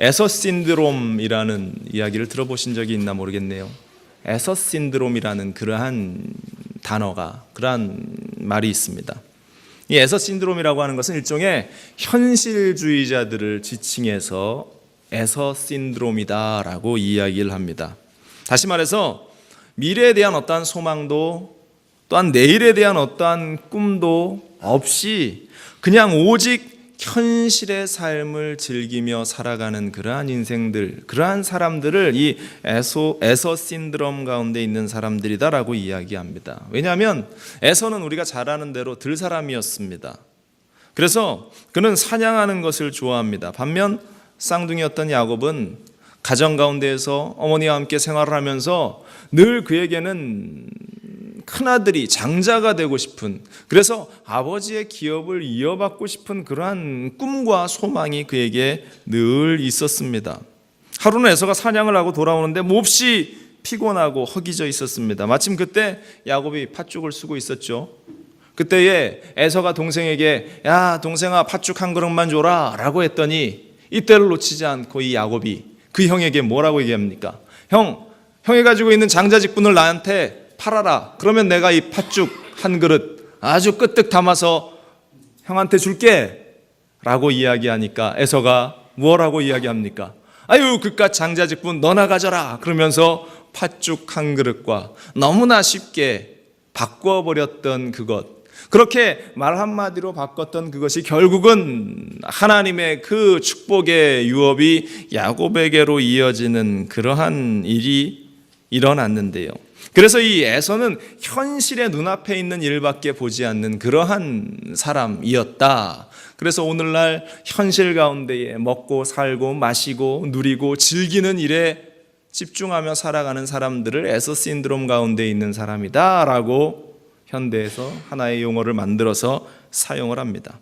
에서 신드롬이라는 이야기를 들어보신 적이 있나 모르겠네요. 에서 신드롬이라는 그러한 단어가, 그러한 말이 있습니다. 이 에서 신드롬이라고 하는 것은 일종의 현실주의자들을 지칭해서 에서 신드롬이다라고 이야기를 합니다. 다시 말해서 미래에 대한 어떠한 소망도 또한 내일에 대한 어떠한 꿈도 없이 그냥 오직 현실의 삶을 즐기며 살아가는 그러한 인생들, 그러한 사람들을 이 에서 신드롬 가운데 있는 사람들이다라고 이야기합니다. 왜냐하면 에서는 우리가 잘 아는 대로 들사람이었습니다. 그래서 그는 사냥하는 것을 좋아합니다. 반면 쌍둥이였던 야곱은 가정 가운데에서 어머니와 함께 생활을 하면서 늘 그에게는 큰아들이 장자가 되고 싶은, 그래서 아버지의 기업을 이어받고 싶은 그러한 꿈과 소망이 그에게 늘 있었습니다. 하루는 에서가 사냥을 하고 돌아오는데 몹시 피곤하고 허기져 있었습니다. 마침 그때 야곱이 팥죽을 쓰고 있었죠. 그때에 에서가 동생에게 야 동생아 팥죽 한 그릇만 줘라 라고 했더니 이때를 놓치지 않고 이 야곱이 그 형에게 뭐라고 얘기합니까? 형이 가지고 있는 장자직분을 나한테 팔아라. 그러면 내가 이 팥죽 한 그릇 아주 끄떡 담아서 형한테 줄게 라고 이야기하니까 에서가 뭐라고 이야기합니까? 아유 그깟 장자직분 너나 가져라. 그러면서 팥죽 한 그릇과 너무나 쉽게 바꿔버렸던 그것, 그렇게 말 한마디로 바꿨던 그것이 결국은 하나님의 그 축복의 유업이 야곱에게로 이어지는 그러한 일이 일어났는데요. 그래서 이 에서는 현실의 눈앞에 있는 일밖에 보지 않는 그러한 사람이었다. 그래서 오늘날 현실 가운데에 먹고 살고 마시고 누리고 즐기는 일에 집중하며 살아가는 사람들을 에서 신드롬 가운데 있는 사람이다 라고 현대에서 하나의 용어를 만들어서 사용을 합니다.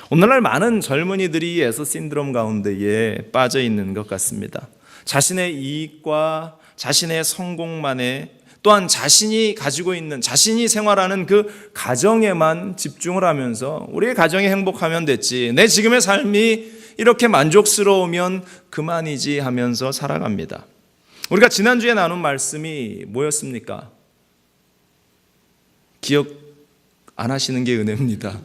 오늘날 많은 젊은이들이 에서 신드롬 가운데에 빠져 있는 것 같습니다. 자신의 이익과 자신의 성공만에, 또한 자신이 가지고 있는, 자신이 생활하는 그 가정에만 집중을 하면서 우리의 가정이 행복하면 됐지, 내 지금의 삶이 이렇게 만족스러우면 그만이지 하면서 살아갑니다. 우리가 지난주에 나눈 말씀이 뭐였습니까? 기억 안 하시는 게 은혜입니다.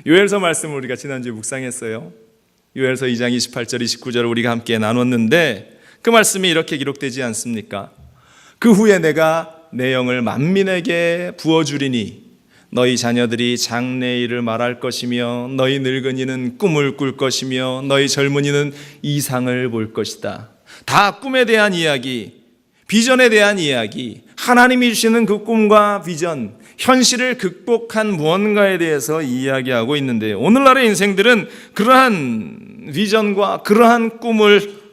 요엘서 말씀을 우리가 지난주에 묵상했어요. 요엘서 2장 28절 29절을 우리가 함께 나눴는데 그 말씀이 이렇게 기록되지 않습니까? 그 후에 내가 내 영을 만민에게 부어주리니 너희 자녀들이 장래일을 말할 것이며 너희 늙은이는 꿈을 꿀 것이며 너희 젊은이는 이상을 볼 것이다. 다 꿈에 대한 이야기, 비전에 대한 이야기, 하나님이 주시는 그 꿈과 비전, 현실을 극복한 무언가에 대해서 이야기하고 있는데요. 오늘날의 인생들은 그러한 비전과 그러한 꿈을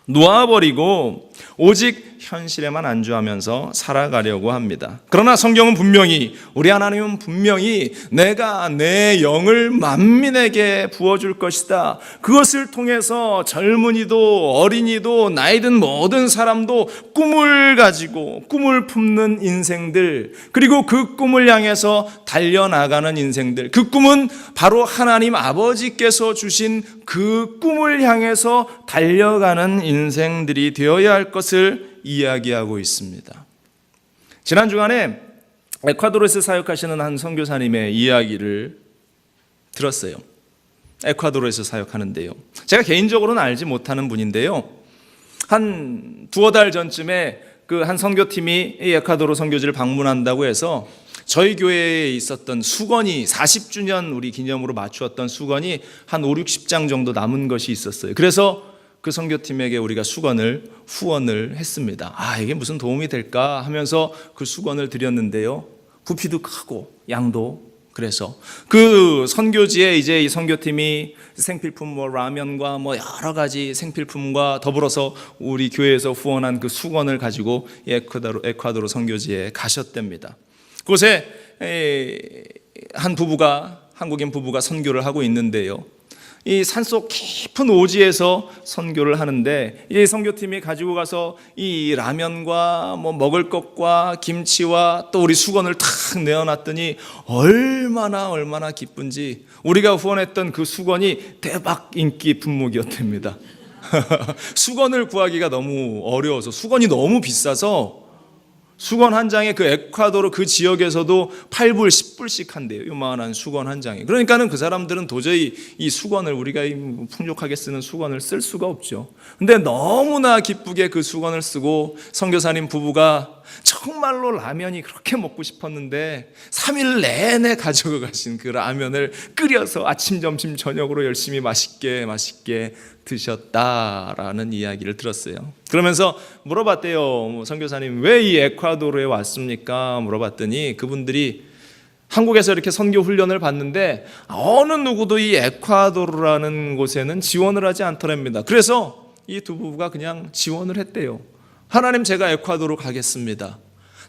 놓아버리고 오직 현실에만 안주하면서 살아가려고 합니다. 그러나 성경은 분명히, 우리 하나님은 분명히 내가 내 영을 만민에게 부어줄 것이다. 그것을 통해서 젊은이도 어린이도 나이든 모든 사람도 꿈을 가지고 꿈을 품는 인생들, 그리고 그 꿈을 향해서 달려나가는 인생들, 그 꿈은 바로 하나님 아버지께서 주신 그 꿈을 향해서 달려가는 인생들이 되어야 할 것을 이야기하고 있습니다. 지난 주간에 에콰도르에서 사역하시는 한 선교사님의 이야기를 들었어요. 에콰도르에서 사역하는데요. 제가 개인적으로는 알지 못하는 분인데요. 한 두어 달 전쯤에 그 한 선교팀이 이 에콰도르 선교지를 방문한다고 해서 저희 교회에 있었던 수건이 40주년 우리 기념으로 맞추었던 수건이 한 5, 60장 정도 남은 것이 있었어요. 그래서 그 선교팀에게 우리가 수건을 후원을 했습니다. 이게 무슨 도움이 될까 하면서 그 수건을 드렸는데요. 부피도 크고 양도, 그래서 그 선교지에 이제 이 선교팀이 생필품 라면과 여러 가지 생필품과 더불어서 우리 교회에서 후원한 그 수건을 가지고 에콰도르 선교지에 가셨답니다. 그곳에 한 부부가, 한국인 부부가 선교를 하고 있는데요. 이 산속 깊은 오지에서 선교를 하는데, 이 선교팀이 가지고 가서 이 라면과 뭐 먹을 것과 김치와 또 우리 수건을 탁 내어놨더니 얼마나 기쁜지 우리가 후원했던 그 수건이 대박 인기 품목이었답니다. 수건을 구하기가 너무 어려워서, 수건이 너무 비싸서 수건 한 장에 그 에콰도르 그 지역에서도 8불, 10불씩 한대요. 요만한 수건 한 장에. 그러니까는 그 사람들은 도저히 이 수건을, 우리가 풍족하게 쓰는 수건을 쓸 수가 없죠. 근데 너무나 기쁘게 그 수건을 쓰고 선교사님 부부가 정말로 라면이 그렇게 먹고 싶었는데 3일 내내 가지고 가신 그 라면을 끓여서 아침, 점심, 저녁으로 열심히 맛있게 드셨다라는 이야기를 들었어요. 그러면서 물어봤대요. 선교사님, 왜 이 에콰도르에 왔습니까? 물어봤더니 그분들이 한국에서 이렇게 선교 훈련을 받는데 어느 누구도 이 에콰도르라는 곳에는 지원을 하지 않더랍니다. 그래서 이 두 부부가 그냥 지원을 했대요. 하나님, 제가 에콰도르 가겠습니다.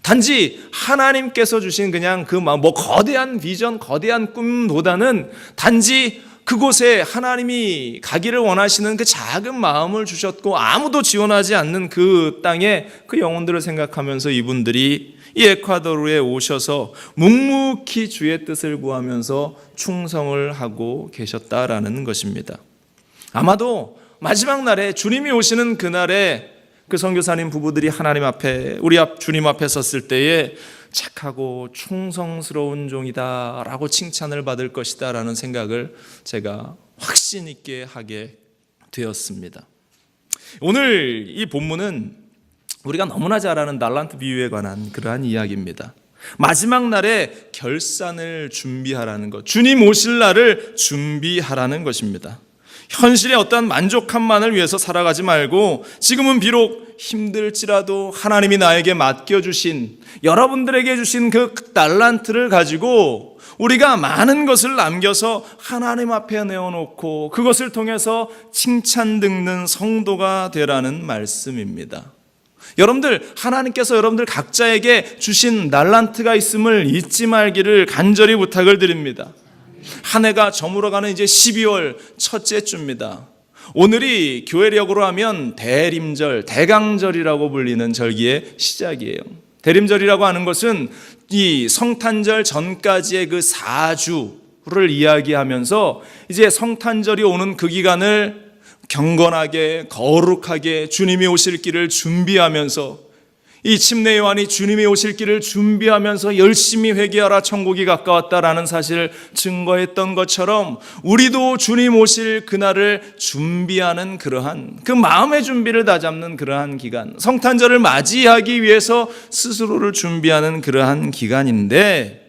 단지 하나님께서 주신 그냥 그 뭐 거대한 비전, 거대한 꿈보다는 단지 그곳에 하나님이 가기를 원하시는 그 작은 마음을 주셨고 아무도 지원하지 않는 그 땅에 그 영혼들을 생각하면서 이분들이 이 에콰도르에 오셔서 묵묵히 주의 뜻을 구하면서 충성을 하고 계셨다라는 것입니다. 아마도 마지막 날에, 주님이 오시는 그날에 그 선교사님 부부들이 하나님 앞에, 우리 주님 앞에 섰을 때에 착하고 충성스러운 종이다 라고 칭찬을 받을 것이다 라는 생각을 제가 확신 있게 하게 되었습니다. 오늘 이 본문은 우리가 너무나 잘 아는 달란트 비유에 관한 그러한 이야기입니다. 마지막 날에 결산을 준비하라는 것, 주님 오실 날을 준비하라는 것입니다. 현실의 어떠한 만족함만을 위해서 살아가지 말고, 지금은 비록 힘들지라도 하나님이 나에게 맡겨주신, 여러분들에게 주신 그 달란트를 가지고 우리가 많은 것을 남겨서 하나님 앞에 내어놓고 그것을 통해서 칭찬 듣는 성도가 되라는 말씀입니다. 여러분들, 하나님께서 여러분들 각자에게 주신 달란트가 있음을 잊지 말기를 간절히 부탁을 드립니다. 한 해가 저물어가는 이제 12월 첫째 주입니다. 오늘이 교회력으로 하면 대림절, 대강절이라고 불리는 절기의 시작이에요. 대림절이라고 하는 것은 이 성탄절 전까지의 그 4주를 이야기하면서 이제 성탄절이 오는 그 기간을 경건하게, 거룩하게 주님이 오실 길을 준비하면서, 이 침례 요한이 주님이 오실 길을 준비하면서 열심히 회개하라, 천국이 가까웠다라는 사실을 증거했던 것처럼 우리도 주님 오실 그날을 준비하는 그러한, 그 마음의 준비를 다잡는 그러한 기간, 성탄절을 맞이하기 위해서 스스로를 준비하는 그러한 기간인데,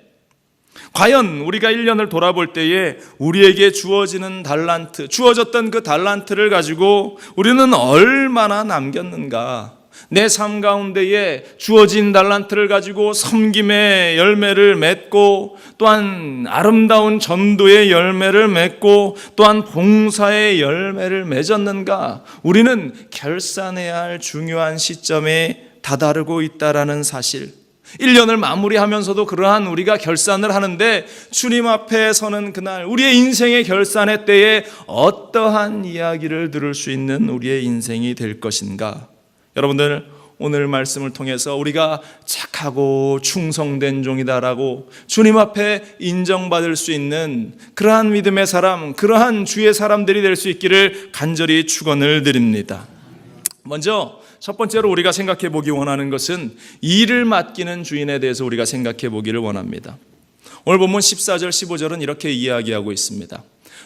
과연 우리가 1년을 돌아볼 때에 우리에게 주어지는 달란트, 주어졌던 그 달란트를 가지고 우리는 얼마나 남겼는가? 내 삶 가운데에 주어진 달란트를 가지고 섬김의 열매를 맺고, 또한 아름다운 전도의 열매를 맺고, 또한 봉사의 열매를 맺었는가? 우리는 결산해야 할 중요한 시점에 다다르고 있다라는 사실, 1년을 마무리하면서도 그러한 우리가 결산을 하는데, 주님 앞에 서는 그날, 우리의 인생의 결산의 때에 어떠한 이야기를 들을 수 있는 우리의 인생이 될 것인가? 여러분들, 오늘 말씀을 통해서 우리가 착하고 충성된 종이다라고 주님 앞에 인정받을 수 있는 그러한 믿음의 사람, 그러한 주의 사람들이 될 수 있기를 간절히 축원을 드립니다. 먼저 첫 번째로 우리가 생각해 보기 원하는 것은 일을 맡기는 주인에 대해서 우리가 생각해 보기를 원합니다. 오늘 본문 14절 15절은 이렇게 이야기하고 있습니다.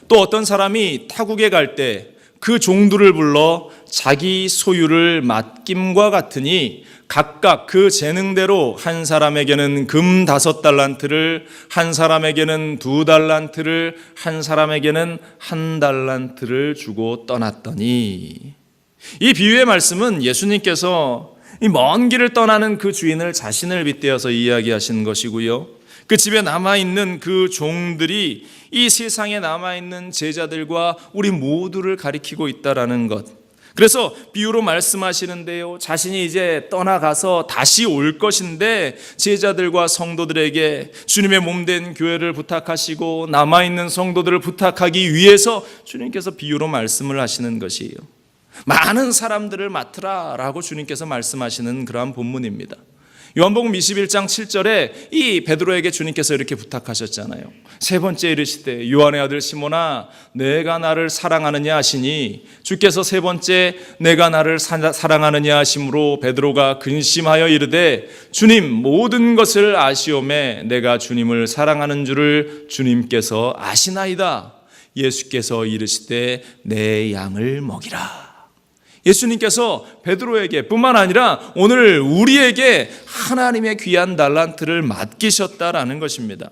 또 어떤 사람이 타국에 갈 때 그 종들을 불러 자기 소유를 맡김과 같으니 각각 그 재능대로 한 사람에게는 금 5달란트를, 한 사람에게는 2달란트를, 한 사람에게는 1달란트를 주고 떠났더니, 이 비유의 말씀은 예수님께서 이 먼 길을 떠나는 그 주인을 자신을 빗대어서 이야기하신 것이고요, 그 집에 남아있는 그 종들이 이 세상에 남아있는 제자들과 우리 모두를 가리키고 있다라는 것, 그래서 비유로 말씀하시는데요, 자신이 이제 떠나가서 다시 올 것인데 제자들과 성도들에게 주님의 몸된 교회를 부탁하시고 남아있는 성도들을 부탁하기 위해서 주님께서 비유로 말씀을 하시는 것이에요. 많은 사람들을 맡으라 라고 주님께서 말씀하시는 그러한 본문입니다. 요한복음 21장 7절에 이 베드로에게 주님께서 이렇게 부탁하셨잖아요. 세 번째 이르시되 요한의 아들 시몬아 내가 나를 사랑하느냐 하시니, 주께서 세 번째 내가 나를 사랑하느냐 하심으로 베드로가 근심하여 이르되 주님 모든 것을 아시오매 내가 주님을 사랑하는 줄을 주님께서 아시나이다. 예수께서 이르시되 내 양을 먹이라. 예수님께서 베드로에게 뿐만 아니라 오늘 우리에게 하나님의 귀한 달란트를 맡기셨다라는 것입니다.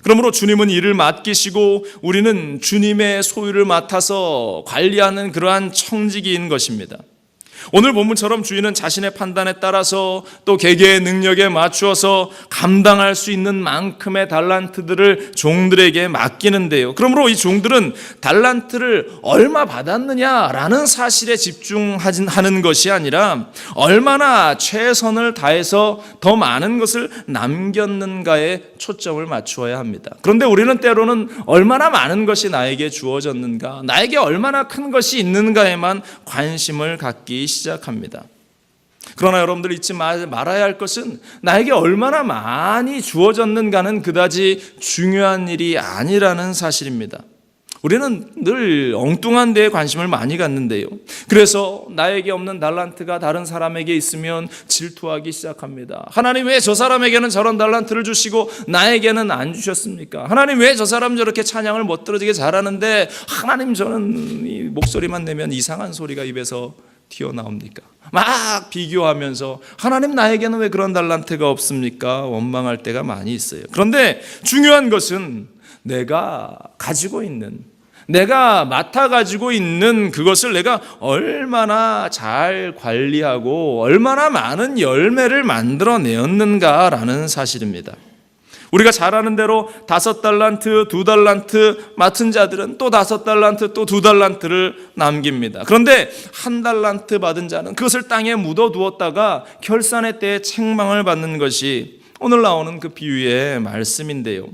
그러므로 주님은 이를 맡기시고 우리는 주님의 소유를 맡아서 관리하는 그러한 청지기인 것입니다. 오늘 본문처럼 주인은 자신의 판단에 따라서 또 개개의 능력에 맞추어서 감당할 수 있는 만큼의 달란트들을 종들에게 맡기는데요. 그러므로 이 종들은 달란트를 얼마 받았느냐라는 사실에 집중하는 것이 아니라 얼마나 최선을 다해서 더 많은 것을 남겼는가에 초점을 맞추어야 합니다. 그런데 우리는 때로는 얼마나 많은 것이 나에게 주어졌는가, 나에게 얼마나 큰 것이 있는가에만 관심을 갖기 시작합니다. 그러나 여러분들 잊지 말아야 할 것은 나에게 얼마나 많이 주어졌는가는 그다지 중요한 일이 아니라는 사실입니다. 우리는 늘 엉뚱한 데에 관심을 많이 갖는데요. 그래서 나에게 없는 달란트가 다른 사람에게 있으면 질투하기 시작합니다. 하나님 왜 저 사람에게는 저런 달란트를 주시고 나에게는 안 주셨습니까? 하나님 왜 저 사람 저렇게 찬양을 멋들어지게 잘하는데 하나님 저는 이 목소리만 내면 이상한 소리가 입에서 튀어나옵니까? 막 비교하면서 하나님 나에게는 왜 그런 달란트가 없습니까? 원망할 때가 많이 있어요. 그런데 중요한 것은 내가 가지고 있는, 내가 맡아가지고 있는 그것을 내가 얼마나 잘 관리하고 얼마나 많은 열매를 만들어내었는가라는 사실입니다. 우리가 잘 아는 대로 5달란트, 2달란트 맡은 자들은 또 5달란트, 또 2달란트를 남깁니다. 그런데 1달란트 받은 자는 그것을 땅에 묻어두었다가 결산의 때에 책망을 받는 것이 오늘 나오는 그 비유의 말씀인데요.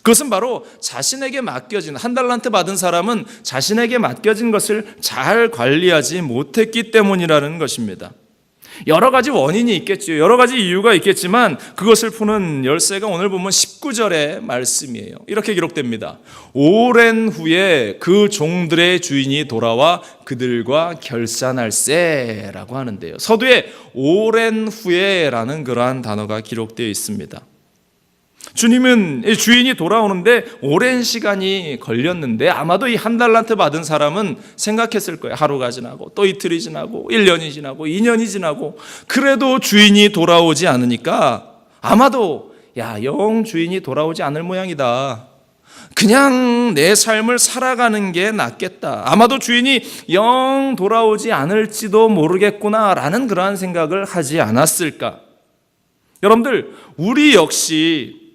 그것은 바로 자신에게 맡겨진, 1달란트 받은 사람은 자신에게 맡겨진 것을 잘 관리하지 못했기 때문이라는 것입니다. 여러 가지 원인이 있겠죠. 여러 가지 이유가 있겠지만 그것을 푸는 열쇠가 오늘 보면 19절의 말씀이에요. 이렇게 기록됩니다. 오랜 후에 그 종들의 주인이 돌아와 그들과 결산할세라고 하는데요. 서두에 오랜 후에라는 그러한 단어가 기록되어 있습니다. 주님은 주인이 돌아오는데 오랜 시간이 걸렸는데 아마도 이 1달란트 받은 사람은 생각했을 거예요. 하루가 지나고 또 이틀이 지나고 1년이 지나고 2년이 지나고 그래도 주인이 돌아오지 않으니까 아마도 영 주인이 돌아오지 않을 모양이다. 그냥 내 삶을 살아가는 게 낫겠다. 아마도 주인이 영 돌아오지 않을지도 모르겠구나라는 그러한 생각을 하지 않았을까. 여러분들, 우리 역시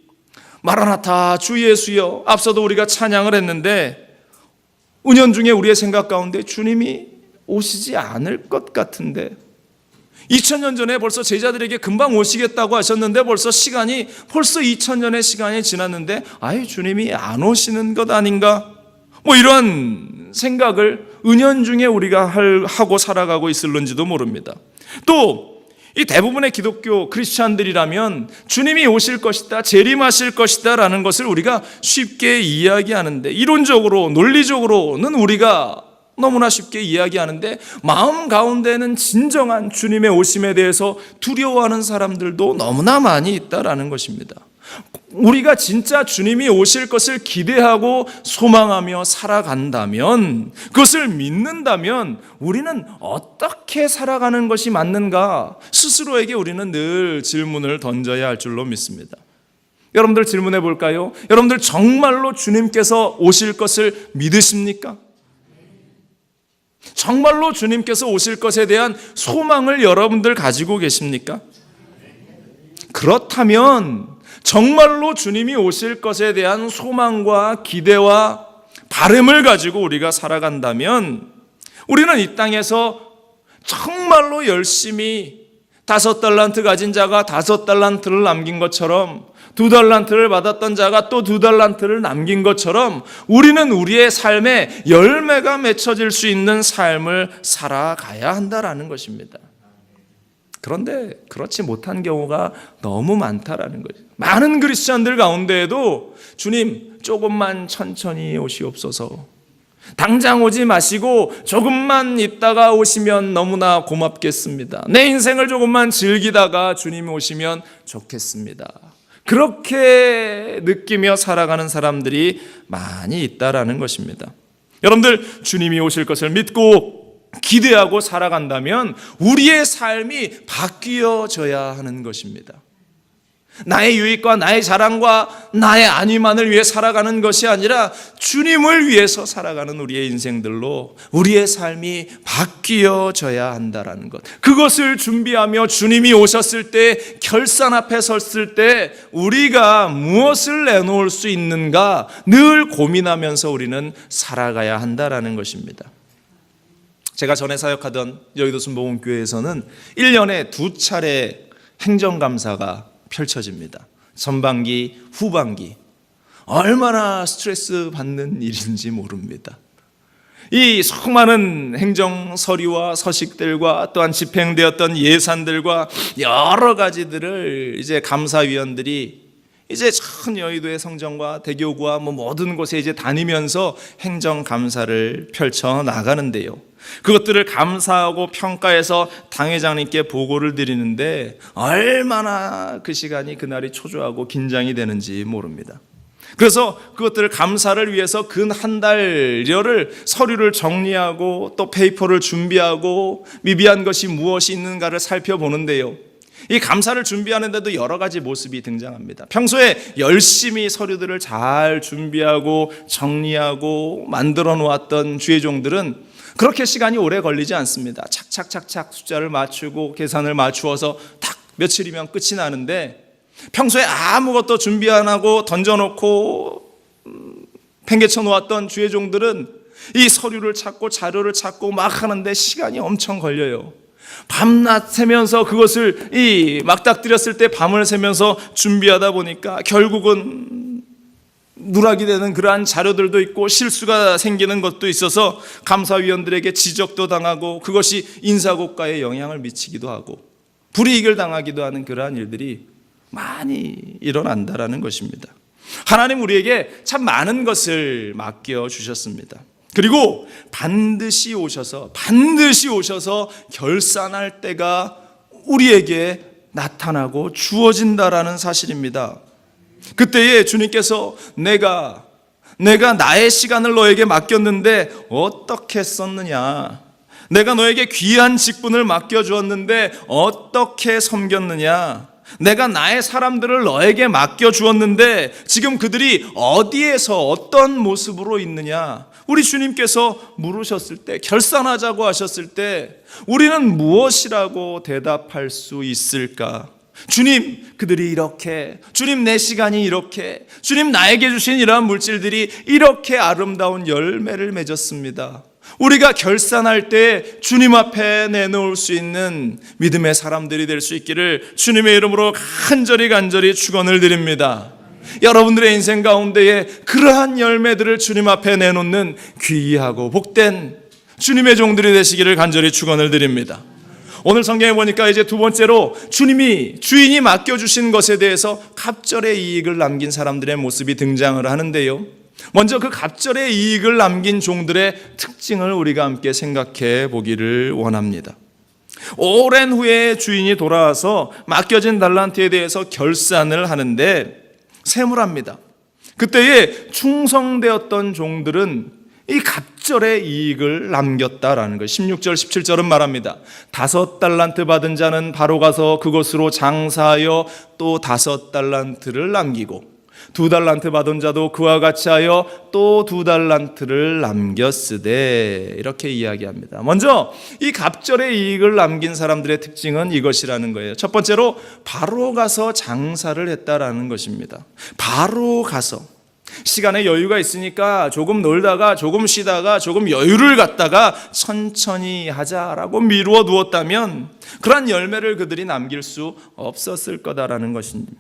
마라나타 주 예수여, 앞서도 우리가 찬양을 했는데 은연중에 우리의 생각 가운데 주님이 오시지 않을 것 같은데 2000년 전에 벌써 제자들에게 금방 오시겠다고 하셨는데 벌써 2000년의 시간이 지났는데 아예 주님이 안 오시는 것 아닌가? 이런 생각을 은연중에 우리가 하고 살아가고 있을는지도 모릅니다. 또 이 대부분의 기독교 크리스찬들이라면 주님이 오실 것이다, 재림하실 것이다 라는 것을 우리가 쉽게 이야기하는데, 이론적으로 논리적으로는 우리가 너무나 쉽게 이야기하는데 마음 가운데는 진정한 주님의 오심에 대해서 두려워하는 사람들도 너무나 많이 있다라는 것입니다. 우리가 진짜 주님이 오실 것을 기대하고 소망하며 살아간다면, 그것을 믿는다면 우리는 어떻게 살아가는 것이 맞는가 스스로에게 우리는 늘 질문을 던져야 할 줄로 믿습니다. 여러분들 질문해 볼까요? 여러분들 정말로 주님께서 오실 것을 믿으십니까? 정말로 주님께서 오실 것에 대한 소망을 여러분들 가지고 계십니까? 그렇다면 정말로 주님이 오실 것에 대한 소망과 기대와 바람을 가지고 우리가 살아간다면 우리는 이 땅에서 정말로 열심히 5달란트 가진 자가 5달란트를 남긴 것처럼 2달란트를 받았던 자가 또 2달란트를 남긴 것처럼 우리는 우리의 삶에 열매가 맺혀질 수 있는 삶을 살아가야 한다라는 것입니다. 그런데 그렇지 못한 경우가 너무 많다라는 거죠. 많은 그리스도인들 가운데에도 주님 조금만 천천히 오시옵소서, 당장 오지 마시고 조금만 있다가 오시면 너무나 고맙겠습니다, 내 인생을 조금만 즐기다가 주님이 오시면 좋겠습니다, 그렇게 느끼며 살아가는 사람들이 많이 있다라는 것입니다. 여러분들, 주님이 오실 것을 믿고 기대하고 살아간다면 우리의 삶이 바뀌어져야 하는 것입니다. 나의 유익과 나의 자랑과 나의 안위만을 위해 살아가는 것이 아니라 주님을 위해서 살아가는 우리의 인생들로 우리의 삶이 바뀌어져야 한다는 것, 그것을 준비하며 주님이 오셨을 때, 결산 앞에 섰을 때 우리가 무엇을 내놓을 수 있는가 늘 고민하면서 우리는 살아가야 한다는 것입니다. 제가 전에 사역하던 여의도 순복음교회에서는 1년에 2차례 행정감사가 펼쳐집니다. 전반기, 후반기. 얼마나 스트레스 받는 일인지 모릅니다. 이 수많은 행정 서류와 서식들과 또한 집행되었던 예산들과 여러 가지들을 이제 감사위원들이 이제 전 여의도의 성전과 대교구와 모든 곳에 이제 다니면서 행정감사를 펼쳐 나가는데요, 그것들을 감사하고 평가해서 당회장님께 보고를 드리는데 얼마나 그 시간이, 그날이 초조하고 긴장이 되는지 모릅니다. 그래서 그것들을 감사를 위해서 근 한 달여를 서류를 정리하고 또 페이퍼를 준비하고 미비한 것이 무엇이 있는가를 살펴보는데요, 이 감사를 준비하는데도 여러 가지 모습이 등장합니다. 평소에 열심히 서류들을 잘 준비하고 정리하고 만들어 놓았던 주의 종들은 그렇게 시간이 오래 걸리지 않습니다. 착착착착 숫자를 맞추고 계산을 맞추어서 딱 며칠이면 끝이 나는데, 평소에 아무것도 준비 안 하고 던져놓고 팽개쳐 놓았던 주의 종들은 이 서류를 찾고 자료를 찾고 막 하는데 시간이 엄청 걸려요. 밤낮 새면서 그것을 막닥뜨렸을 때 밤을 새면서 준비하다 보니까 결국은 누락이 되는 그러한 자료들도 있고 실수가 생기는 것도 있어서 감사위원들에게 지적도 당하고 그것이 인사고과에 영향을 미치기도 하고 불이익을 당하기도 하는 그러한 일들이 많이 일어난다라는 것입니다. 하나님 우리에게 참 많은 것을 맡겨주셨습니다. 그리고 반드시 오셔서 결산할 때가 우리에게 나타나고 주어진다라는 사실입니다. 그때에 주님께서 내가 나의 시간을 너에게 맡겼는데 어떻게 썼느냐, 내가 너에게 귀한 직분을 맡겨주었는데 어떻게 섬겼느냐, 내가 나의 사람들을 너에게 맡겨주었는데 지금 그들이 어디에서 어떤 모습으로 있느냐, 우리 주님께서 물으셨을 때, 결산하자고 하셨을 때 우리는 무엇이라고 대답할 수 있을까? 주님, 그들이 이렇게, 주님 내 시간이 이렇게, 주님 나에게 주신 이러한 물질들이 이렇게 아름다운 열매를 맺었습니다. 우리가 결산할 때 주님 앞에 내놓을 수 있는 믿음의 사람들이 될 수 있기를 주님의 이름으로 간절히 축원을 드립니다. 여러분들의 인생 가운데에 그러한 열매들을 주님 앞에 내놓는 귀하고 복된 주님의 종들이 되시기를 간절히 축원을 드립니다. 오늘 성경에 보니까 이제 두 번째로 주인이 맡겨주신 것에 대해서 갑절의 이익을 남긴 사람들의 모습이 등장을 하는데요, 먼저 그 갑절의 이익을 남긴 종들의 특징을 우리가 함께 생각해 보기를 원합니다. 오랜 후에 주인이 돌아와서 맡겨진 달란트에 대해서 결산을 하는데 세무랍니다. 그때에 충성되었던 종들은 이 갑절의 이익을 남겼다라는 것. 16절 17절은 말합니다. 5달란트 받은 자는 바로 가서 그것으로 장사하여 또 5달란트를 남기고 2달란트 받은 자도 그와 같이 하여 또 2달란트를 남겼으되, 이렇게 이야기합니다. 먼저 이 갑절의 이익을 남긴 사람들의 특징은 이것이라는 거예요. 첫 번째로 바로 가서 장사를 했다라는 것입니다. 바로 가서. 시간에 여유가 있으니까 조금 놀다가 조금 쉬다가 조금 여유를 갖다가 천천히 하자라고 미루어 두었다면 그러한 열매를 그들이 남길 수 없었을 거다라는 것입니다.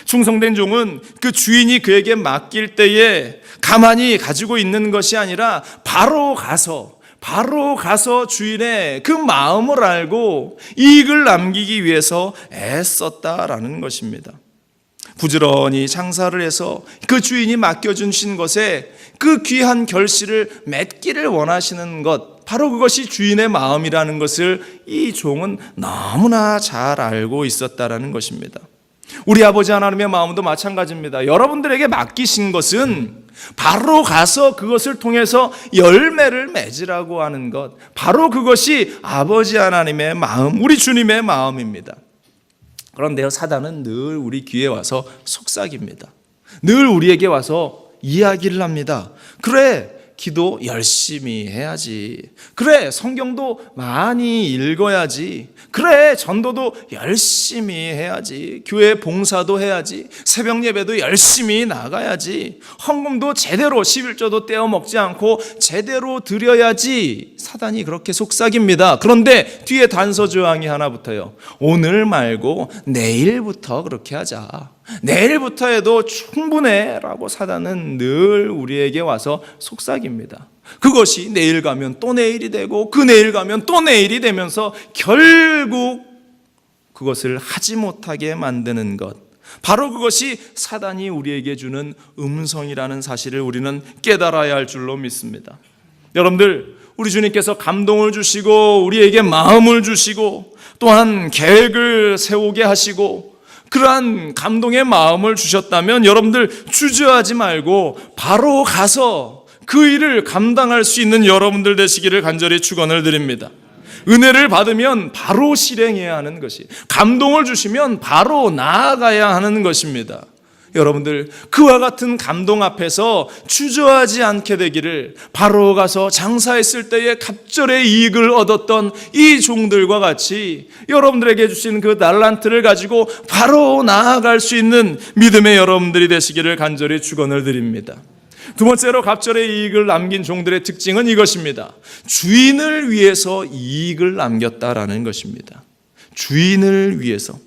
충성된 종은 그 주인이 그에게 맡길 때에 가만히 가지고 있는 것이 아니라 바로 가서 주인의 그 마음을 알고 이익을 남기기 위해서 애썼다라는 것입니다. 부지런히 장사를 해서 그 주인이 맡겨주신 것에 그 귀한 결실을 맺기를 원하시는 것, 바로 그것이 주인의 마음이라는 것을 이 종은 너무나 잘 알고 있었다라는 것입니다. 우리 아버지 하나님의 마음도 마찬가지입니다. 여러분들에게 맡기신 것은 바로 가서 그것을 통해서 열매를 맺으라고 하는 것, 바로 그것이 아버지 하나님의 마음, 우리 주님의 마음입니다. 그런데요, 사단은 늘 우리 귀에 와서 속삭입니다. 늘 우리에게 와서 이야기를 합니다. 그래, 기도 열심히 해야지. 그래, 성경도 많이 읽어야지. 그래, 전도도 열심히 해야지. 교회 봉사도 해야지. 새벽 예배도 열심히 나가야지. 헌금도 제대로 11조도 떼어 먹지 않고 제대로 드려야지. 사단이 그렇게 속삭입니다. 그런데 뒤에 단서 조항이 하나 붙어요. 오늘 말고 내일부터 그렇게 하자. 내일부터 해도 충분해 라고 사단은 늘 우리에게 와서 속삭입니다. 그것이 내일 가면 또 내일이 되고 그 내일 가면 또 내일이 되면서 결국 그것을 하지 못하게 만드는 것, 바로 그것이 사단이 우리에게 주는 음성이라는 사실을 우리는 깨달아야 할 줄로 믿습니다. 여러분들, 우리 주님께서 감동을 주시고 우리에게 마음을 주시고 또한 계획을 세우게 하시고 그러한 감동의 마음을 주셨다면 여러분들 주저하지 말고 바로 가서 그 일을 감당할 수 있는 여러분들 되시기를 간절히 축원을 드립니다. 은혜를 받으면 바로 실행해야 하는 것이, 감동을 주시면 바로 나아가야 하는 것입니다. 여러분들, 그와 같은 감동 앞에서 주저하지 않게 되기를, 바로 가서 장사했을 때에 갑절의 이익을 얻었던 이 종들과 같이 여러분들에게 주신 그 달란트를 가지고 바로 나아갈 수 있는 믿음의 여러분들이 되시기를 간절히 축원을 드립니다. 두 번째로 갑절의 이익을 남긴 종들의 특징은 이것입니다. 주인을 위해서 이익을 남겼다라는 것입니다. 주인을 위해서.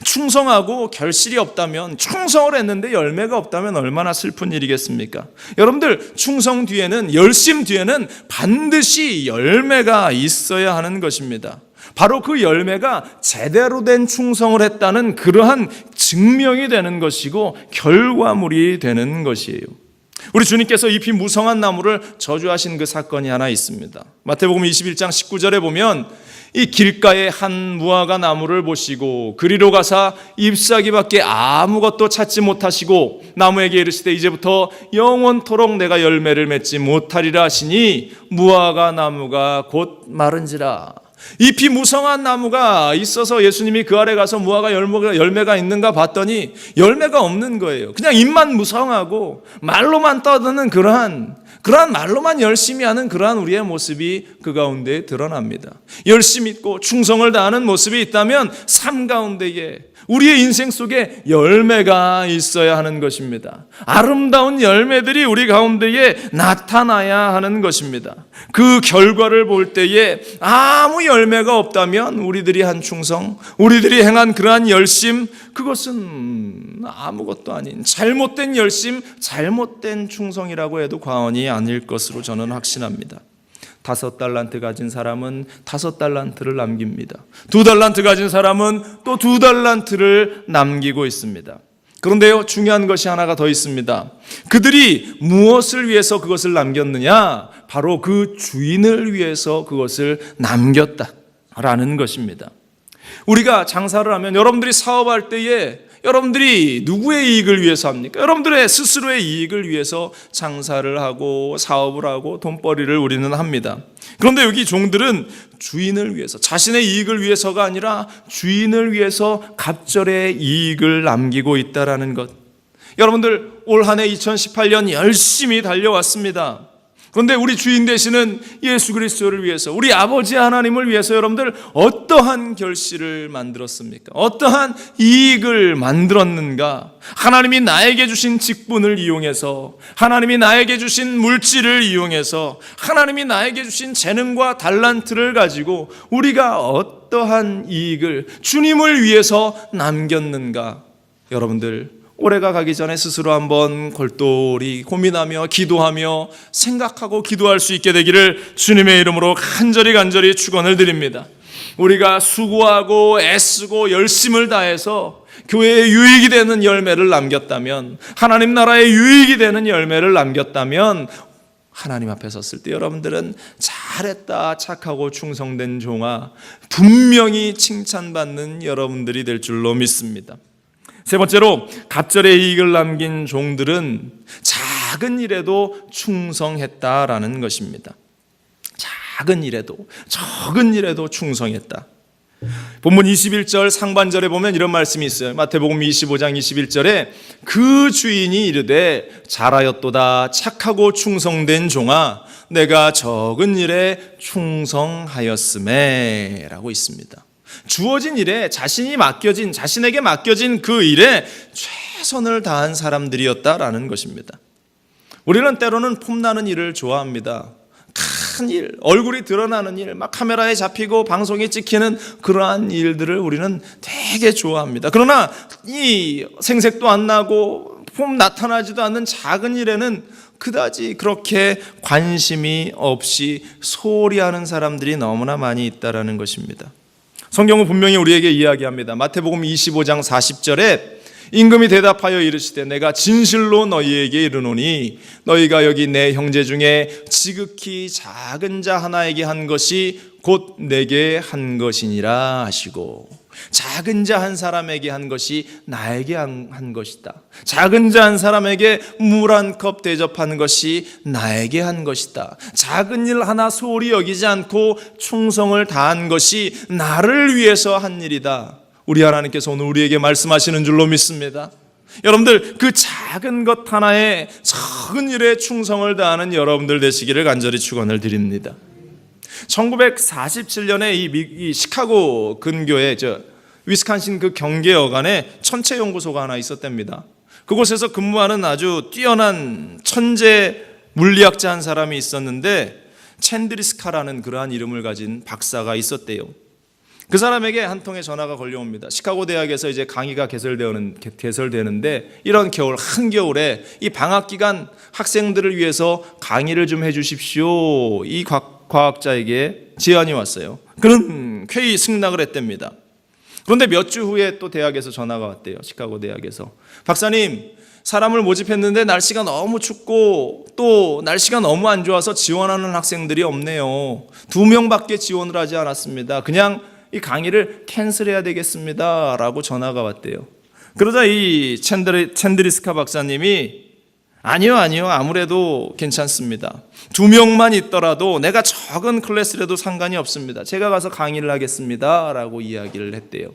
충성하고 결실이 없다면, 충성을 했는데 열매가 없다면 얼마나 슬픈 일이겠습니까? 여러분들, 충성 뒤에는, 열심 뒤에는 반드시 열매가 있어야 하는 것입니다. 바로 그 열매가 제대로 된 충성을 했다는 그러한 증명이 되는 것이고 결과물이 되는 것이에요. 우리 주님께서 잎이 무성한 나무를 저주하신 그 사건이 하나 있습니다. 마태복음 21장 19절에 보면 이 길가에 한 무화과 나무를 보시고 그리로 가사 잎사귀밖에 아무것도 찾지 못하시고 나무에게 이르시되 이제부터 영원토록 내가 열매를 맺지 못하리라 하시니 무화과 나무가 곧 마른지라. 잎이 무성한 나무가 있어서 예수님이 그 아래 가서 무화과 열매가 있는가 봤더니 열매가 없는 거예요. 그냥 잎만 무성하고 말로만 떠드는 그러한 말로만 열심히 하는 그러한 우리의 모습이 그 가운데 드러납니다. 열심히 있고 충성을 다하는 모습이 있다면 삶 가운데에, 우리의 인생 속에 열매가 있어야 하는 것입니다. 아름다운 열매들이 우리 가운데에 나타나야 하는 것입니다. 그 결과를 볼 때에 아무 열매가 없다면 우리들이 한 충성, 우리들이 행한 그러한 열심, 그것은 아무것도 아닌 잘못된 열심, 잘못된 충성이라고 해도 과언이 아닐 것으로 저는 확신합니다. 5달란트 가진 사람은 5달란트를 남깁니다. 2달란트 가진 사람은 또 2달란트를 남기고 있습니다. 그런데요, 중요한 것이 하나가 더 있습니다. 그들이 무엇을 위해서 그것을 남겼느냐? 바로 그 주인을 위해서 그것을 남겼다라는 것입니다. 우리가 장사를 하면, 여러분들이 사업할 때에 여러분들이 누구의 이익을 위해서 합니까? 여러분들의 스스로의 이익을 위해서 장사를 하고 사업을 하고 돈벌이를 우리는 합니다. 그런데 여기 종들은 주인을 위해서, 자신의 이익을 위해서가 아니라 주인을 위해서 갑절의 이익을 남기고 있다라는 것. 여러분들, 올 한 해 2018년 열심히 달려왔습니다. 그런데 우리 주인 되시는 예수 그리스도를 위해서, 우리 아버지 하나님을 위해서 여러분들 어떠한 결실을 만들었습니까? 어떠한 이익을 만들었는가? 하나님이 나에게 주신 직분을 이용해서, 하나님이 나에게 주신 물질을 이용해서, 하나님이 나에게 주신 재능과 달란트를 가지고 우리가 어떠한 이익을 주님을 위해서 남겼는가? 여러분들 올해가 가기 전에 스스로 한번 골똘히 고민하며 기도하며 생각하고 기도할 수 있게 되기를 주님의 이름으로 간절히 축원을 드립니다. 우리가 수고하고 애쓰고 열심을 다해서 교회에 유익이 되는 열매를 남겼다면, 하나님 나라에 유익이 되는 열매를 남겼다면, 하나님 앞에 섰을 때 여러분들은 잘했다, 착하고 충성된 종아, 분명히 칭찬받는 여러분들이 될 줄로 믿습니다. 세 번째로, 갑절의 이익을 남긴 종들은 작은 일에도 충성했다라는 것입니다. 작은 일에도, 적은 일에도 충성했다. 본문 21절 상반절에 보면 이런 말씀이 있어요. 마태복음 25장 21절에 그 주인이 이르되 잘하였도다 착하고 충성된 종아, 내가 적은 일에 충성하였음에 라고 있습니다. 주어진 일에 자신에게 맡겨진 그 일에 최선을 다한 사람들이었다라는 것입니다. 우리는 때로는 폼나는 일을 좋아합니다. 큰 일, 얼굴이 드러나는 일, 막 카메라에 잡히고 방송에 찍히는 그러한 일들을 우리는 되게 좋아합니다. 그러나 이 생색도 안 나고 폼 나타나지도 않는 작은 일에는 그다지 그렇게 관심이 없이 소홀히 하는 사람들이 너무나 많이 있다라는 것입니다. 성경은 분명히 우리에게 이야기합니다. 마태복음 25장 40절에 임금이 대답하여 이르시되 내가 진실로 너희에게 이르노니 너희가 여기 내 형제 중에 지극히 작은 자 하나에게 한 것이 곧 내게 한 것이니라 하시고, 작은 자 한 사람에게 한 것이 나에게 한 것이다. 작은 자 한 사람에게 물 한 컵 대접한 것이 나에게 한 것이다. 작은 일 하나 소홀히 여기지 않고 충성을 다한 것이 나를 위해서 한 일이다. 우리 하나님께서 오늘 우리에게 말씀하시는 줄로 믿습니다. 여러분들 그 작은 것 하나에 적은 일에 충성을 다하는 여러분들 되시기를 간절히 축원을 드립니다. 1947년에 이 시카고 근교에 위스콘신 그 경계 어간에 천체 연구소가 하나 있었답니다. 그곳에서 근무하는 아주 뛰어난 천재 물리학자 한 사람이 있었는데 챈드리스카라는 그러한 이름을 가진 박사가 있었대요. 그 사람에게 한 통의 전화가 걸려옵니다. 시카고 대학에서 이제 강의가 개설되는데 이런 겨울, 한겨울에 이 방학 기간 학생들을 위해서 강의를 좀 해주십시오. 이 과학자에게 제안이 왔어요. 그는 쾌히 승낙을 했답니다. 그런데 몇 주 후에 또 대학에서 전화가 왔대요. 시카고 대학에서. 박사님, 사람을 모집했는데 날씨가 너무 춥고 또 날씨가 너무 안 좋아서 지원하는 학생들이 없네요. 2명밖에 지원을 하지 않았습니다. 그냥 이 강의를 캔슬해야 되겠습니다 라고 전화가 왔대요. 그러자 이 챈드리스카 박사님이 아니요 아무래도 괜찮습니다. 2명만 있더라도 내가 적은 클래스라도 상관이 없습니다. 제가 가서 강의를 하겠습니다 라고 이야기를 했대요.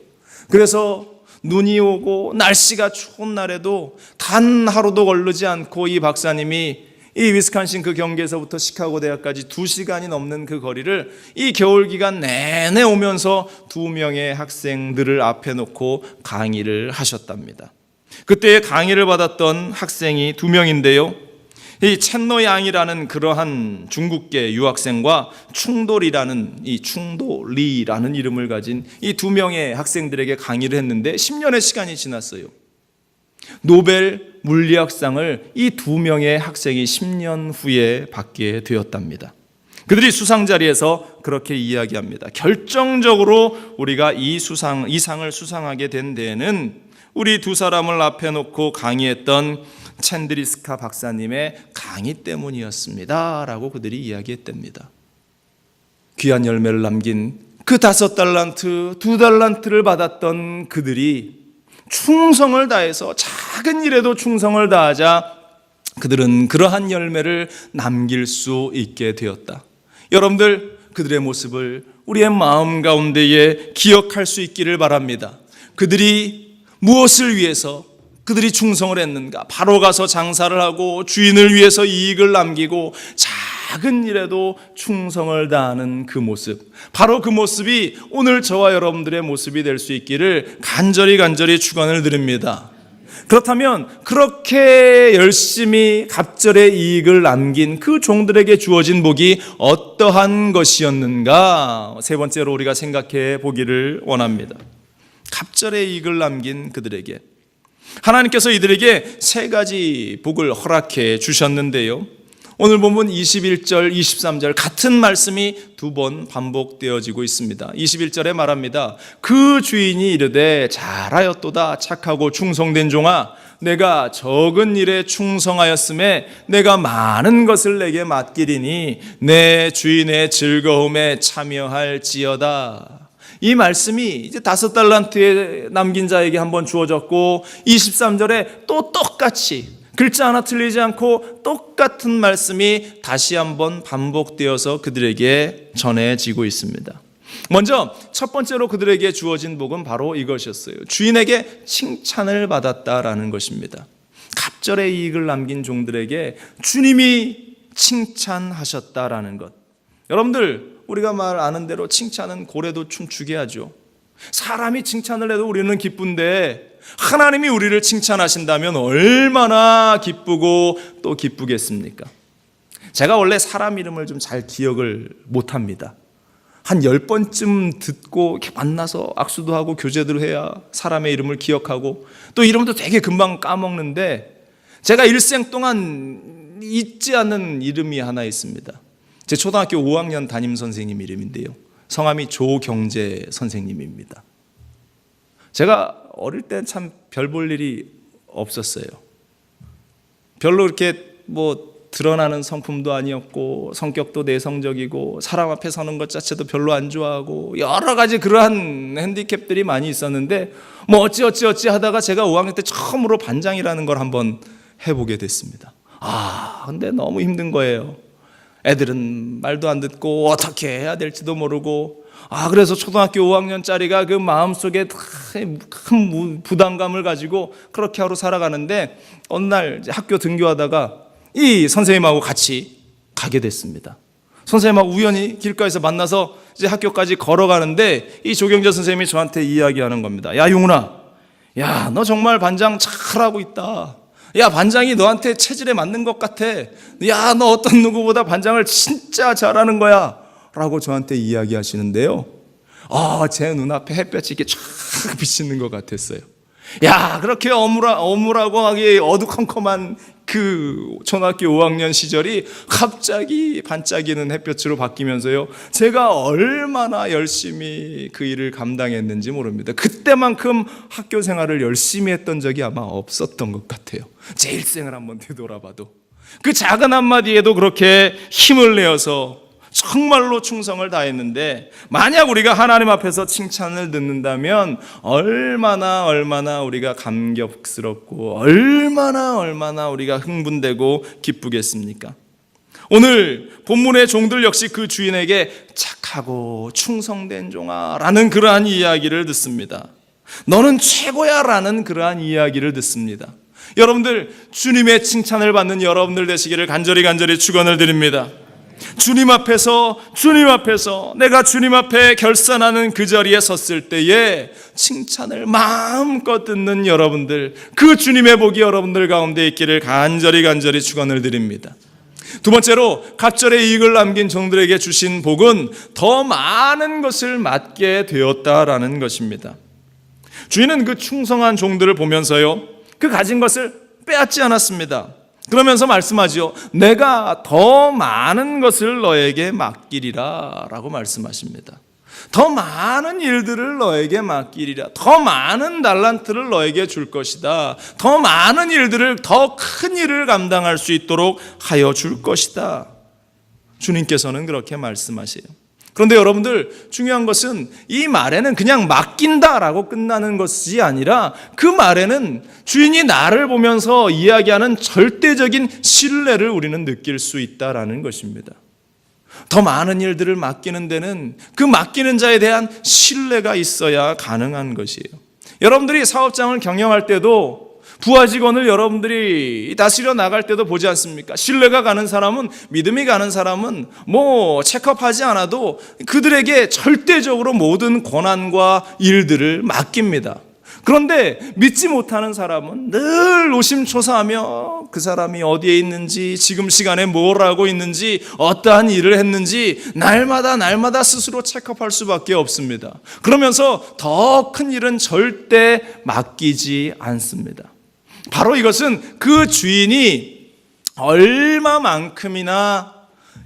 그래서 눈이 오고 날씨가 추운 날에도 단 하루도 걸르지 않고 이 박사님이 이 위스콘신 그 경계에서부터 시카고 대학까지 2시간이 넘는 그 거리를 이 겨울 기간 내내 오면서 2명의 학생들을 앞에 놓고 강의를 하셨답니다. 그때 강의를 받았던 학생이 2명인데요. 이 첸노 양이라는 그러한 중국계 유학생과 충돌리라는 이름을 가진 이 2명의 학생들에게 강의를 했는데 10년의 시간이 지났어요. 노벨 물리학상을 이 2명의 학생이 10년 후에 받게 되었답니다. 그들이 수상 자리에서 그렇게 이야기합니다. 결정적으로 우리가 이 상을 수상하게 된 데에는 우리 2 사람을 앞에 놓고 강의했던 챈드리스카 박사님의 강의 때문이었습니다 라고 그들이 이야기했답니다. 귀한 열매를 남긴 그 5달란트, 2달란트를 받았던 그들이 충성을 다해서 작은 일에도 충성을 다하자 그들은 그러한 열매를 남길 수 있게 되었다. 여러분들 그들의 모습을 우리의 마음 가운데에 기억할 수 있기를 바랍니다. 그들이 무엇을 위해서 그들이 충성을 했는가? 바로 가서 장사를 하고 주인을 위해서 이익을 남기고 작은 일에도 충성을 다하는 그 모습, 바로 그 모습이 오늘 저와 여러분들의 모습이 될 수 있기를 간절히 축원을 드립니다. 그렇다면 그렇게 열심히 갑절의 이익을 남긴 그 종들에게 주어진 복이 어떠한 것이었는가? 세 번째로 우리가 생각해 보기를 원합니다. 갑절의 이익을 남긴 그들에게 하나님께서 이들에게 세 가지 복을 허락해 주셨는데요, 오늘 본문 21절, 23절 같은 말씀이 두 번 반복되어지고 있습니다. 21절에 말합니다. 그 주인이 이르되 잘하였도다 착하고 충성된 종아, 내가 적은 일에 충성하였음에 내가 많은 것을 내게 맡기리니 내 주인의 즐거움에 참여할지어다. 이 말씀이 이제 5달란트에 남긴 자에게 한번 주어졌고 23절에 또 똑같이 글자 하나 틀리지 않고 똑같은 말씀이 다시 한번 반복되어서 그들에게 전해지고 있습니다. 먼저 첫 번째로 그들에게 주어진 복은 바로 이것이었어요. 주인에게 칭찬을 받았다라는 것입니다. 갑절의 이익을 남긴 종들에게 주님이 칭찬하셨다라는 것. 여러분들, 우리가 말 아는 대로 칭찬은 고래도 춤추게 하죠. 사람이 칭찬을 해도 우리는 기쁜데 하나님이 우리를 칭찬하신다면 얼마나 기쁘고 또 기쁘겠습니까? 제가 원래 사람 이름을 좀 잘 기억을 못합니다. 한 10번쯤 듣고 이렇게 만나서 악수도 하고 교제도 해야 사람의 이름을 기억하고 또 이름도 되게 금방 까먹는데, 제가 일생 동안 잊지 않는 이름이 하나 있습니다. 제 초등학교 5학년 담임 선생님 이름인데요, 성함이 조경재 선생님입니다. 제가 어릴 때 참 별 볼 일이 없었어요. 별로 이렇게 드러나는 성품도 아니었고 성격도 내성적이고 사람 앞에 서는 것 자체도 별로 안 좋아하고 여러 가지 그러한 핸디캡들이 많이 있었는데 어찌 하다가 제가 5학년 때 처음으로 반장이라는 걸 한번 해보게 됐습니다. 근데 너무 힘든 거예요. 애들은 말도 안 듣고 어떻게 해야 될지도 모르고, 그래서 초등학교 5학년짜리가 그 마음속에 큰 부담감을 가지고 그렇게 하루 살아가는데, 어느 날 학교 등교하다가 이 선생님하고 같이 가게 됐습니다. 선생님하고 우연히 길가에서 만나서 이제 학교까지 걸어가는데 이 조경재 선생님이 저한테 이야기하는 겁니다. 야, 용훈아, 야, 너 정말 반장 잘하고 있다. 야, 반장이 너한테 체질에 맞는 것 같아. 야, 너 어떤 누구보다 반장을 진짜 잘하는 거야 라고 저한테 이야기하시는데요, 제 눈앞에 햇볕이 이렇게 쫙 비치는 것 같았어요. 야, 그렇게 어물하고 하기 어두컴컴한 그 초등학교 5학년 시절이 갑자기 반짝이는 햇볕으로 바뀌면서요, 제가 얼마나 열심히 그 일을 감당했는지 모릅니다. 그때만큼 학교 생활을 열심히 했던 적이 아마 없었던 것 같아요. 제 일생을 한번 되돌아봐도 그 작은 한마디에도 그렇게 힘을 내어서 정말로 충성을 다했는데, 만약 우리가 하나님 앞에서 칭찬을 듣는다면 얼마나 우리가 감격스럽고 얼마나 우리가 흥분되고 기쁘겠습니까? 오늘 본문의 종들 역시 그 주인에게 착하고 충성된 종아 라는 그러한 이야기를 듣습니다. 너는 최고야 라는 그러한 이야기를 듣습니다. 여러분들, 주님의 칭찬을 받는 여러분들 되시기를 간절히 축원을 드립니다. 주님 앞에서 내가 주님 앞에 결산하는 그 자리에 섰을 때에 칭찬을 마음껏 듣는 여러분들, 그 주님의 복이 여러분들 가운데 있기를 간절히 축원을 드립니다. 두 번째로 갑절의 이익을 남긴 종들에게 주신 복은 더 많은 것을 맡게 되었다라는 것입니다. 주인은 그 충성한 종들을 보면서요, 그 가진 것을 빼앗지 않았습니다. 그러면서 말씀하죠. 내가 더 많은 것을 너에게 맡기리라 라고 말씀하십니다. 더 많은 일들을 너에게 맡기리라. 더 많은 달란트를 너에게 줄 것이다. 더 많은 일들을, 더 큰 일을 감당할 수 있도록 하여 줄 것이다. 주님께서는 그렇게 말씀하세요. 그런데 여러분들, 중요한 것은 이 말에는 그냥 맡긴다라고 끝나는 것이 아니라 그 말에는 주인이 나를 보면서 이야기하는 절대적인 신뢰를 우리는 느낄 수 있다라는 것입니다. 더 많은 일들을 맡기는 데는 그 맡기는 자에 대한 신뢰가 있어야 가능한 것이에요. 여러분들이 사업장을 경영할 때도 부하 직원을 여러분들이 다스려 나갈 때도 보지 않습니까? 신뢰가 가는 사람은, 믿음이 가는 사람은 체크업하지 않아도 그들에게 절대적으로 모든 권한과 일들을 맡깁니다. 그런데 믿지 못하는 사람은 늘 노심초사하며 그 사람이 어디에 있는지, 지금 시간에 뭘 하고 있는지, 어떠한 일을 했는지 날마다 스스로 체크업할 수밖에 없습니다. 그러면서 더 큰 일은 절대 맡기지 않습니다. 바로 이것은 그 주인이 얼마만큼이나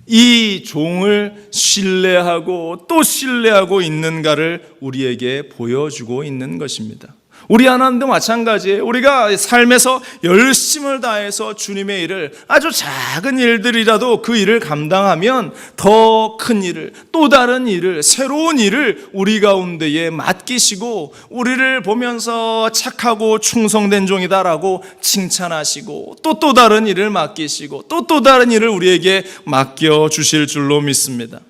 이 종을 신뢰하고 또 신뢰하고 있는가를 우리에게 보여주고 있는 것입니다. 우리 하나님도 마찬가지예요. 우리가 삶에서 열심을 다해서 주님의 일을, 아주 작은 일들이라도 그 일을 감당하면 더 큰 일을, 또 다른 일을, 새로운 일을 우리 가운데에 맡기시고 우리를 보면서 착하고 충성된 종이다라고 칭찬하시고 또 다른 일을 맡기시고 또 다른 일을 우리에게 맡겨주실 줄로 믿습니다.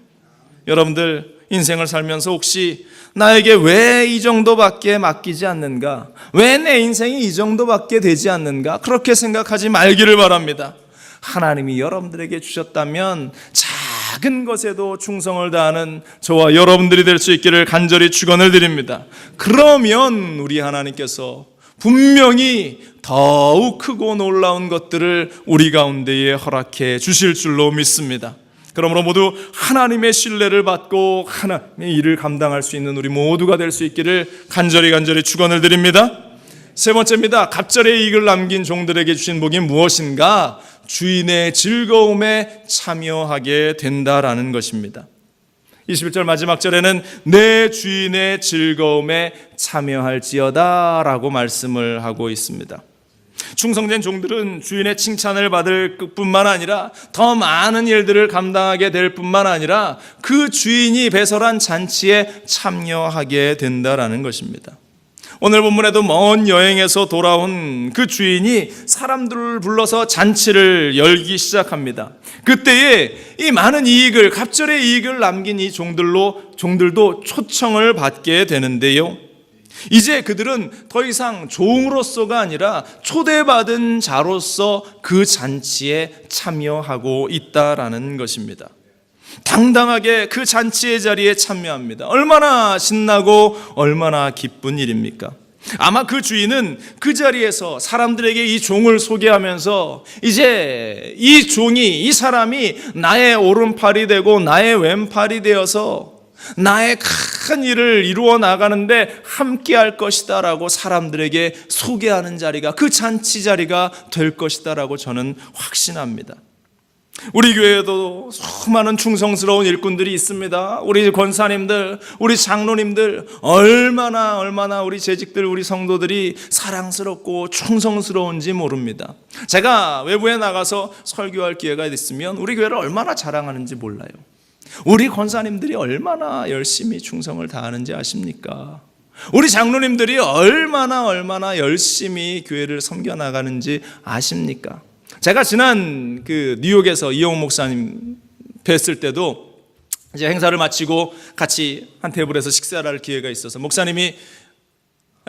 여러분들 인생을 살면서 혹시 나에게 왜 이 정도밖에 맡기지 않는가? 왜 내 인생이 이 정도밖에 되지 않는가? 그렇게 생각하지 말기를 바랍니다. 하나님이 여러분들에게 주셨다면 작은 것에도 충성을 다하는 저와 여러분들이 될 수 있기를 간절히 축원을 드립니다. 그러면 우리 하나님께서 분명히 더욱 크고 놀라운 것들을 우리 가운데에 허락해 주실 줄로 믿습니다. 그러므로 모두 하나님의 신뢰를 받고 하나님의 일을 감당할 수 있는 우리 모두가 될 수 있기를 간절히 축원을 드립니다. 세 번째입니다. 갑절의 이익을 남긴 종들에게 주신 복이 무엇인가? 주인의 즐거움에 참여하게 된다라는 것입니다. 21절 마지막 절에는 내 주인의 즐거움에 참여할지어다 라고 말씀을 하고 있습니다. 충성된 종들은 주인의 칭찬을 받을 뿐만 아니라 더 많은 일들을 감당하게 될 뿐만 아니라 그 주인이 배설한 잔치에 참여하게 된다라는 것입니다. 오늘 본문에도 먼 여행에서 돌아온 그 주인이 사람들을 불러서 잔치를 열기 시작합니다. 그때에 이 많은 이익을, 갑절의 이익을 남긴 이 종들도 초청을 받게 되는데요. 이제 그들은 더 이상 종으로서가 아니라 초대받은 자로서 그 잔치에 참여하고 있다라는 것입니다. 당당하게 그 잔치의 자리에 참여합니다. 얼마나 신나고 얼마나 기쁜 일입니까? 아마 그 주인은 그 자리에서 사람들에게 이 종을 소개하면서 이제 이 사람이 나의 오른팔이 되고 나의 왼팔이 되어서 나의 큰 일을 이루어 나가는데 함께 할 것이다 라고 사람들에게 소개하는 자리가, 그 잔치 자리가 될 것이다 라고 저는 확신합니다. 우리 교회에도 수많은 충성스러운 일꾼들이 있습니다. 우리 권사님들, 우리 장로님들, 얼마나 우리 재직들, 우리 성도들이 사랑스럽고 충성스러운지 모릅니다. 제가 외부에 나가서 설교할 기회가 있으면 우리 교회를 얼마나 자랑하는지 몰라요. 우리 권사님들이 얼마나 열심히 충성을 다하는지 아십니까? 우리 장로님들이 얼마나 열심히 교회를 섬겨나가는지 아십니까? 제가 지난 뉴욕에서 이영호 목사님 뵀을 때도 이제 행사를 마치고 같이 한 테이블에서 식사를 할 기회가 있어서 목사님이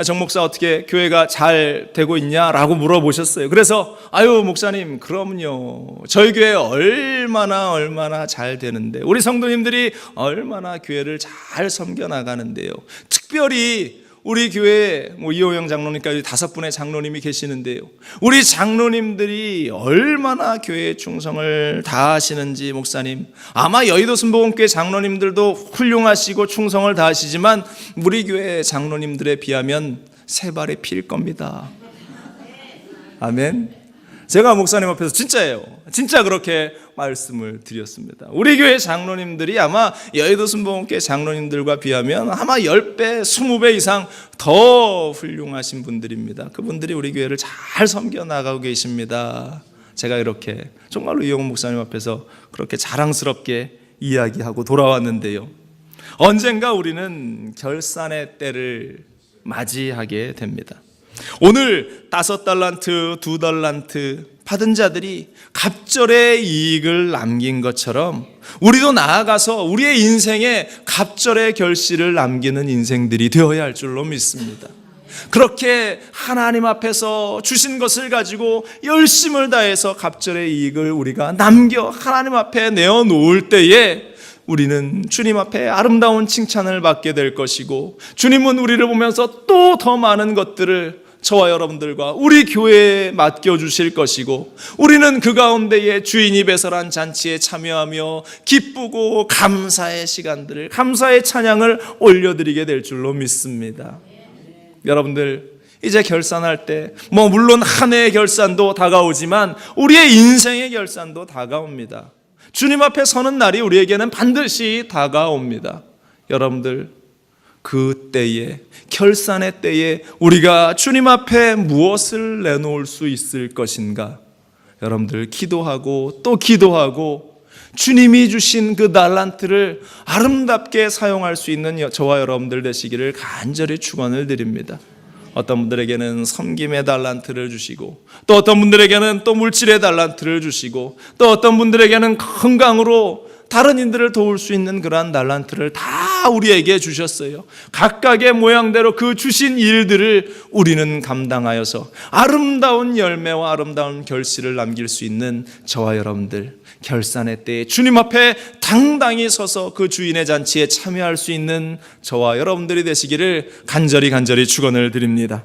정 목사 어떻게 교회가 잘 되고 있냐라고 물어보셨어요. 그래서 목사님 그럼요. 저희 교회 얼마나 잘 되는데, 우리 성도님들이 얼마나 교회를 잘 섬겨 나가는데요. 특별히 우리 교회에 이호영 장로님까지 5분의 장로님이 계시는데요. 우리 장로님들이 얼마나 교회에 충성을 다하시는지 목사님, 아마 여의도 순복음교회 장로님들도 훌륭하시고 충성을 다하시지만 우리 교회 장로님들에 비하면 세 발의 피일 겁니다. 아멘. 제가 목사님 앞에서 진짜 그렇게 말씀을 드렸습니다. 우리 교회 장로님들이 아마 여의도 순복음교회 장로님들과 비하면 아마 10배, 20배 이상 더 훌륭하신 분들입니다. 그분들이 우리 교회를 잘 섬겨 나가고 계십니다. 제가 이렇게 정말로 이영훈 목사님 앞에서 그렇게 자랑스럽게 이야기하고 돌아왔는데요. 언젠가 우리는 결산의 때를 맞이하게 됩니다. 오늘 5달란트, 2달란트 받은 자들이 갑절의 이익을 남긴 것처럼 우리도 나아가서 우리의 인생에 갑절의 결실을 남기는 인생들이 되어야 할 줄로 믿습니다. 그렇게 하나님 앞에서 주신 것을 가지고 열심을 다해서 갑절의 이익을 우리가 남겨 하나님 앞에 내어놓을 때에 우리는 주님 앞에 아름다운 칭찬을 받게 될 것이고, 주님은 우리를 보면서 또 더 많은 것들을 저와 여러분들과 우리 교회에 맡겨주실 것이고, 우리는 그 가운데에 주인이 배설한 잔치에 참여하며 기쁘고 감사의 시간들을, 감사의 찬양을 올려드리게 될 줄로 믿습니다. 여러분들, 이제 결산할 때 물론 한 해의 결산도 다가오지만 우리의 인생의 결산도 다가옵니다. 주님 앞에 서는 날이 우리에게는 반드시 다가옵니다. 여러분들, 그 때에, 결산의 때에 우리가 주님 앞에 무엇을 내놓을 수 있을 것인가? 여러분들, 기도하고 또 기도하고 주님이 주신 그 달란트를 아름답게 사용할 수 있는 저와 여러분들 되시기를 간절히 축원을 드립니다. 어떤 분들에게는 섬김의 달란트를 주시고, 또 어떤 분들에게는 또 물질의 달란트를 주시고, 또 어떤 분들에게는 건강으로 다른 이들을 도울 수 있는 그러한 달란트를 다 우리에게 주셨어요. 각각의 모양대로 그 주신 일들을 우리는 감당하여서 아름다운 열매와 아름다운 결실을 남길 수 있는 저와 여러분들, 결산의 때에 주님 앞에 당당히 서서 그 주인의 잔치에 참여할 수 있는 저와 여러분들이 되시기를 간절히 축원을 드립니다.